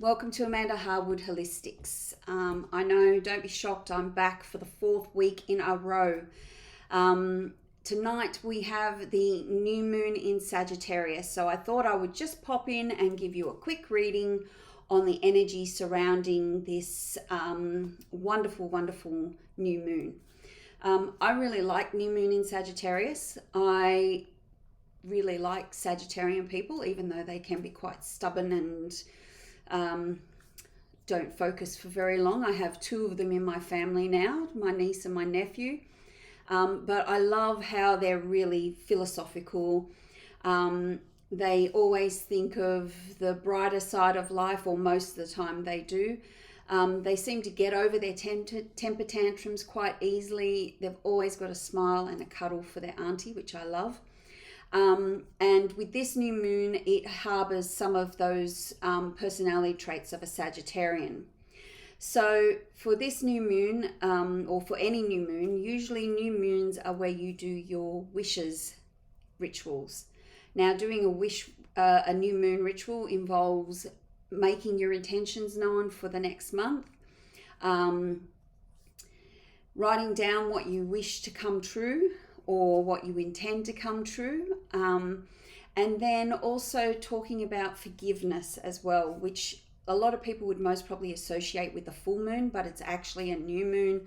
Welcome to Amanda Harwood Holistics. I know, don't be shocked, I'm back for the fourth week in a row. Tonight we have the new moon in Sagittarius, so I thought I would just pop in and give you a quick reading on the energy surrounding this wonderful new moon. I really like new moon in Sagittarius. I really like Sagittarian people, even though they can be quite stubborn and don't focus for very long. I have two of them in my family now, my niece and my nephew. But I love how they're really philosophical. They always think of the brighter side of life, or most of the time they do. They seem to get over their temper tantrums quite easily. They've always got a smile and a cuddle for their auntie, which I love. And with this new moon, it harbors some of those personality traits of a Sagittarian. So for this new moon, or for any new moon, usually new moons are where you do your wishes rituals. Now, doing a new moon ritual involves making your intentions known for the next month, writing down what you wish to come true, or what you intend to come true, and then also talking about forgiveness as well, which a lot of people would most probably associate with the full moon, but it's actually a new moon,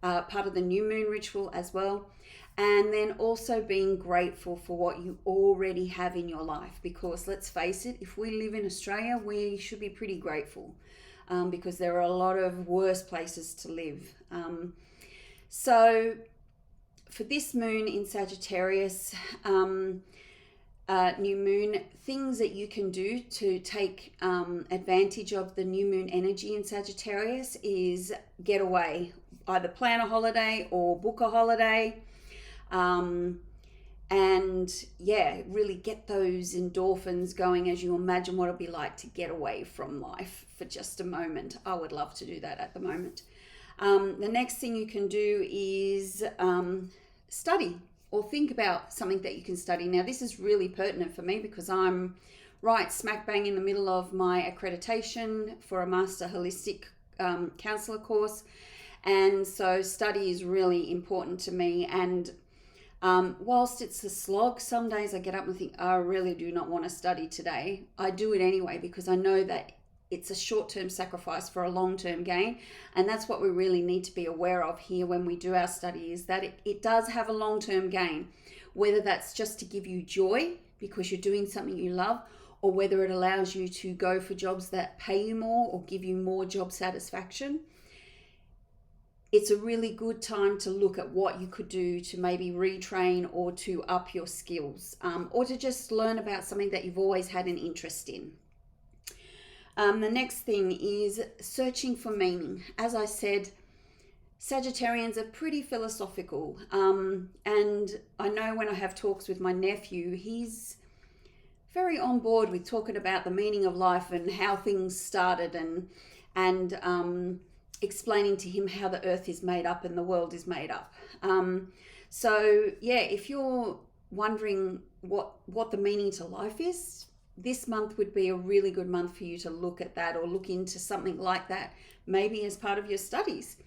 part of the new moon ritual as well. And then also being grateful for what you already have in your life, because let's face it, if we live in Australia, we should be pretty grateful, because there are a lot of worse places to live. So for this moon in Sagittarius, new moon, things that you can do to take advantage of the new moon energy in Sagittarius is get away, either plan a holiday or book a holiday, and really get those endorphins going as you imagine what it'll be like to get away from life for just a moment. I would love to do that at the moment. The next thing you can do is study or think about something that you can study. Now, this is really pertinent for me because I'm right smack bang in the middle of my accreditation for a Master Holistic Counselor course. And so study is really important to me. And whilst it's a slog, some days I get up and think, I really do not want to study today. I do it anyway because I know that it's a short-term sacrifice for a long-term gain. And that's what we really need to be aware of here when we do our study, is that it does have a long-term gain, whether that's just to give you joy because you're doing something you love, or whether it allows you to go for jobs that pay you more or give you more job satisfaction. It's a really good time to look at what you could do to maybe retrain or to up your skills, or to just learn about something that you've always had an interest in. The next thing is searching for meaning. As I said, Sagittarians are pretty philosophical, and I know when I have talks with my nephew, he's very on board with talking about the meaning of life and how things started, and explaining to him how the earth is made up and the world is made up. If you're wondering what the meaning to life is, this month would be a really good month for you to look at that or look into something like that, maybe as part of your studies.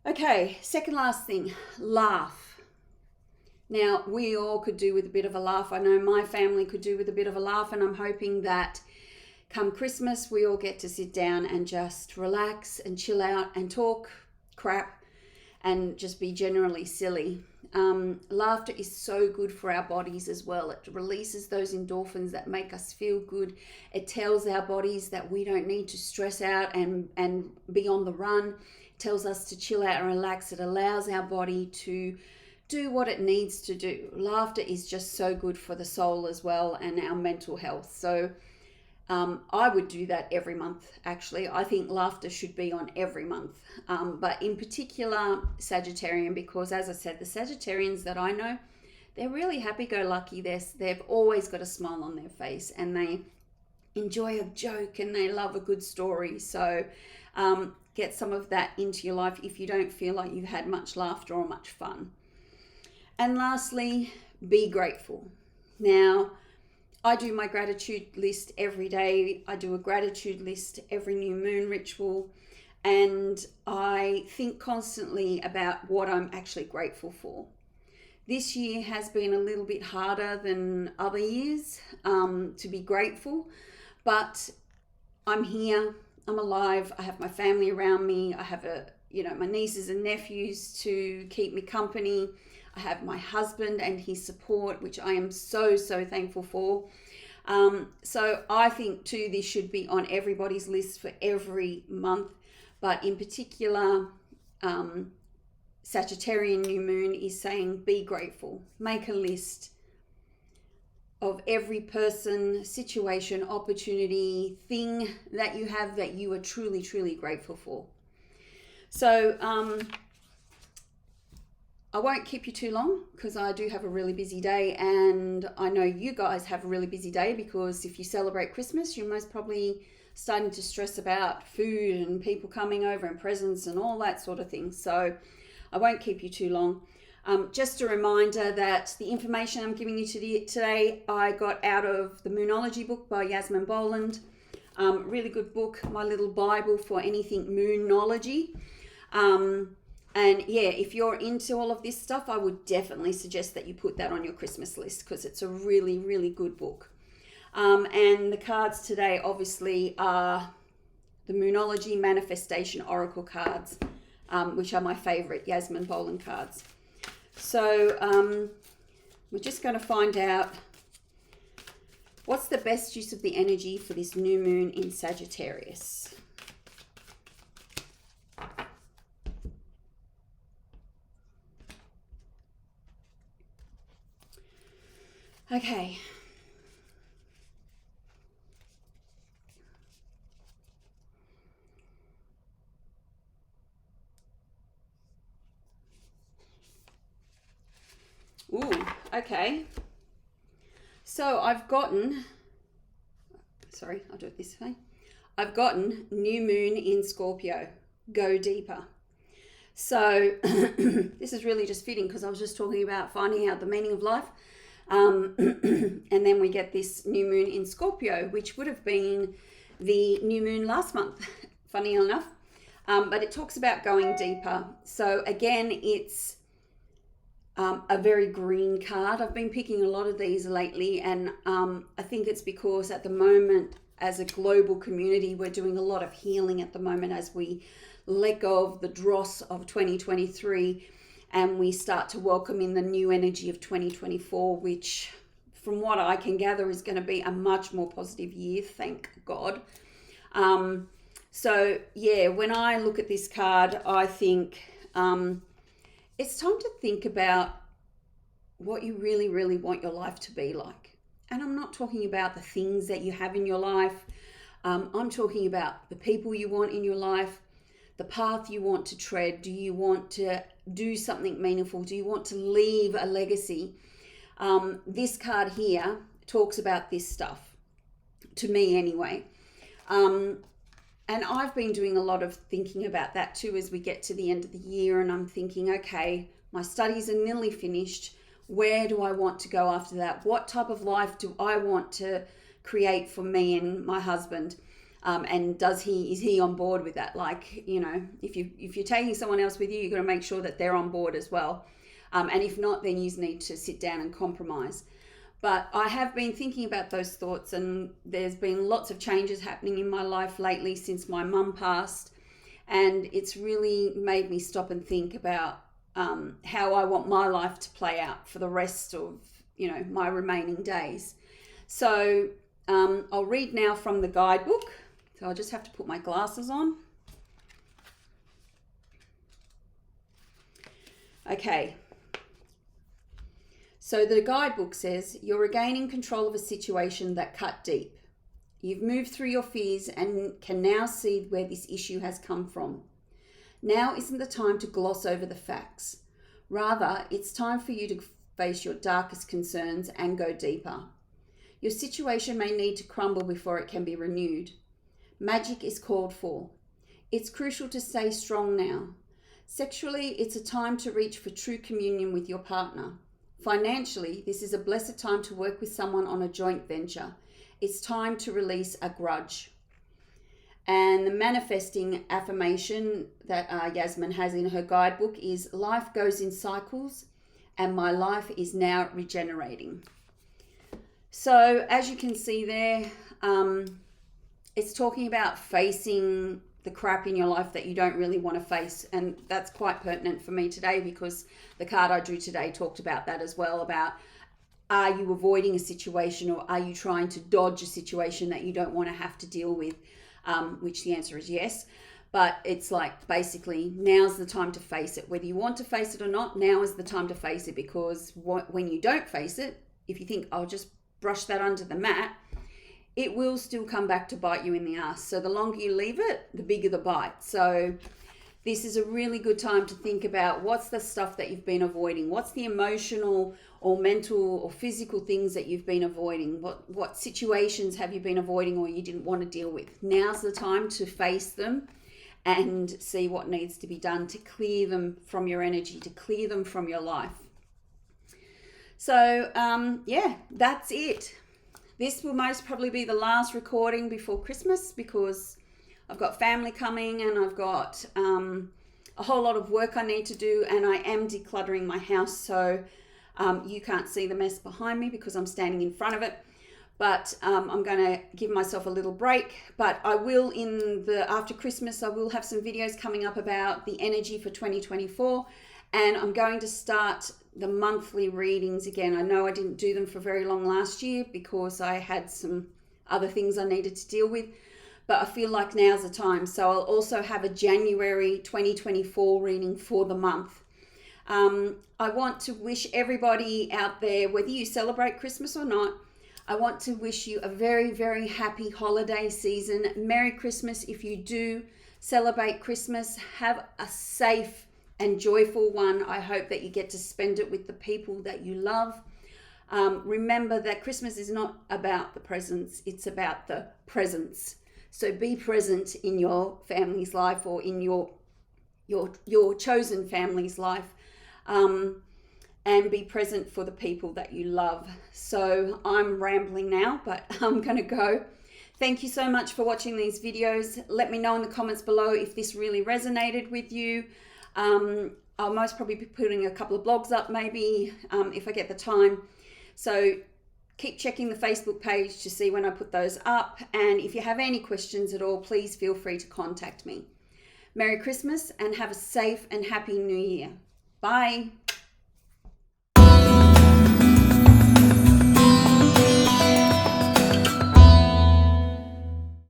Okay, second last thing, laugh. Now, we all could do with a bit of a laugh. I know my family could do with a bit of a laugh, and I'm hoping that come Christmas, we all get to sit down and just relax and chill out and talk crap and just be generally silly. Laughter is so good for our bodies as well. It releases those endorphins that make us feel good. It tells our bodies that we don't need to stress out and be on the run. It tells us to chill out and relax. It allows our body to do what it needs to do. Laughter is just so good for the soul as well and our mental health. So I would do that every month, actually. I think laughter should be on every month, but in particular Sagittarian, because as I said, the Sagittarians that I know, they're really happy-go-lucky. They've always got a smile on their face, and they enjoy a joke and they love a good story. So get some of that into your life if you don't feel like you've had much laughter or much fun. And lastly, be grateful. Now, I do my gratitude list every day. I do a gratitude list every new moon ritual. And I think constantly about what I'm actually grateful for. This year has been a little bit harder than other years to be grateful, but I'm here, I'm alive, I have my family around me, I have my nieces and nephews to keep me company. I have my husband and his support, which I am so, so thankful for. So I think too, this should be on everybody's list for every month, but in particular, Sagittarian new moon is saying be grateful. Make a list of every person, situation, opportunity, thing that you have that you are truly, truly grateful for. So I won't keep you too long because I do have a really busy day, and I know you guys have a really busy day because if you celebrate Christmas, you're most probably starting to stress about food and people coming over and presents and all that sort of thing. So I won't keep you too long. Just a reminder that the information I'm giving you today, I got out of the Moonology book by Yasmin Boland. Really good book, my little Bible for anything Moonology. And yeah, if you're into all of this stuff, I would definitely suggest that you put that on your Christmas list because it's a really, really good book. And the cards today obviously are the Moonology Manifestation Oracle cards, which are my favorite Yasmin Boland cards. So we're just going to find out what's the best use of the energy for this new moon in Sagittarius. Okay. Ooh, okay. So I've gotten new moon in Scorpio, go deeper. So this is really just fitting because I was just talking about finding out the meaning of life. And then we get this new moon in Scorpio, which would have been the new moon last month, funny enough. But it talks about going deeper. So again, it's a very green card. I've been picking a lot of these lately, and I think it's because at the moment, as a global community, we're doing a lot of healing at the moment as we let go of the dross of 2023 and we start to welcome in the new energy of 2024, which from what I can gather is going to be a much more positive year, thank God. So yeah, when I look at this card, I think it's time to think about what you really, really want your life to be like. And I'm not talking about the things that you have in your life. I'm talking about the people you want in your life, the path you want to tread. Do you want to do something meaningful? Do you want to leave a legacy? This card here talks about this stuff, to me anyway. And I've been doing a lot of thinking about that too as we get to the end of the year, and I'm thinking, okay, my studies are nearly finished. Where do I want to go after that? What type of life do I want to create for me and my husband? And is he on board with that? Like, you know, if you're taking someone else with you, you've got to make sure that they're on board as well. And if not, then you need to sit down and compromise. But I have been thinking about those thoughts, and there's been lots of changes happening in my life lately since my mum passed. And it's really made me stop and think about how I want my life to play out for the rest of, you know, my remaining days. So I'll read now from the guidebook. So I'll just have to put my glasses on. Okay. So the guidebook says, you're regaining control of a situation that cut deep. You've moved through your fears and can now see where this issue has come from. Now isn't the time to gloss over the facts. Rather, it's time for you to face your darkest concerns and go deeper. Your situation may need to crumble before it can be renewed. Magic is called for. It's crucial to stay strong now. Sexually, it's a time to reach for true communion with your partner. Financially, this is a blessed time to work with someone on a joint venture. It's time to release a grudge. And the manifesting affirmation that Yasmin has in her guidebook is, life goes in cycles and my life is now regenerating. So as you can see there, it's talking about facing the crap in your life that you don't really want to face. And that's quite pertinent for me today, because the card I drew today talked about that as well, about, are you avoiding a situation, or are you trying to dodge a situation that you don't want to have to deal with? Which the answer is yes. But it's like, basically, now's the time to face it. Whether you want to face it or not, now is the time to face it, because when you don't face it, if you think, I'll just brush that under the mat, it will still come back to bite you in the ass. So the longer you leave it, the bigger the bite. So this is a really good time to think about, what's the stuff that you've been avoiding? What's the emotional or mental or physical things that you've been avoiding? What situations have you been avoiding or you didn't want to deal with? Now's the time to face them and see what needs to be done to clear them from your energy, to clear them from your life. So yeah, that's it. This will most probably be the last recording before Christmas, because I've got family coming and I've got a whole lot of work I need to do, and I am decluttering my house. So you can't see the mess behind me because I'm standing in front of it. But I'm going to give myself a little break. But I will, after Christmas, I will have some videos coming up about the energy for 2024. And I'm going to start the monthly readings again. I know I didn't do them for very long last year because I had some other things I needed to deal with, but I feel like now's the time. So I'll also have a January 2024 reading for the month. I want to wish everybody out there, whether you celebrate Christmas or not, I want to wish you a very, very happy holiday season. Merry Christmas. If you do celebrate Christmas, have a safe and joyful one. I hope that you get to spend it with the people that you love. Remember that Christmas is not about the presents, it's about the presence. So be present in your family's life, or in your chosen family's life, and be present for the people that you love. So I'm rambling now, but I'm going to go. Thank you so much for watching these videos. Let me know in the comments below if this really resonated with you. I'll most probably be putting a couple of blogs up maybe if I get the time. So keep checking the Facebook page to see when I put those up. And if you have any questions at all, please feel free to contact me. Merry Christmas and have a safe and happy New Year. Bye.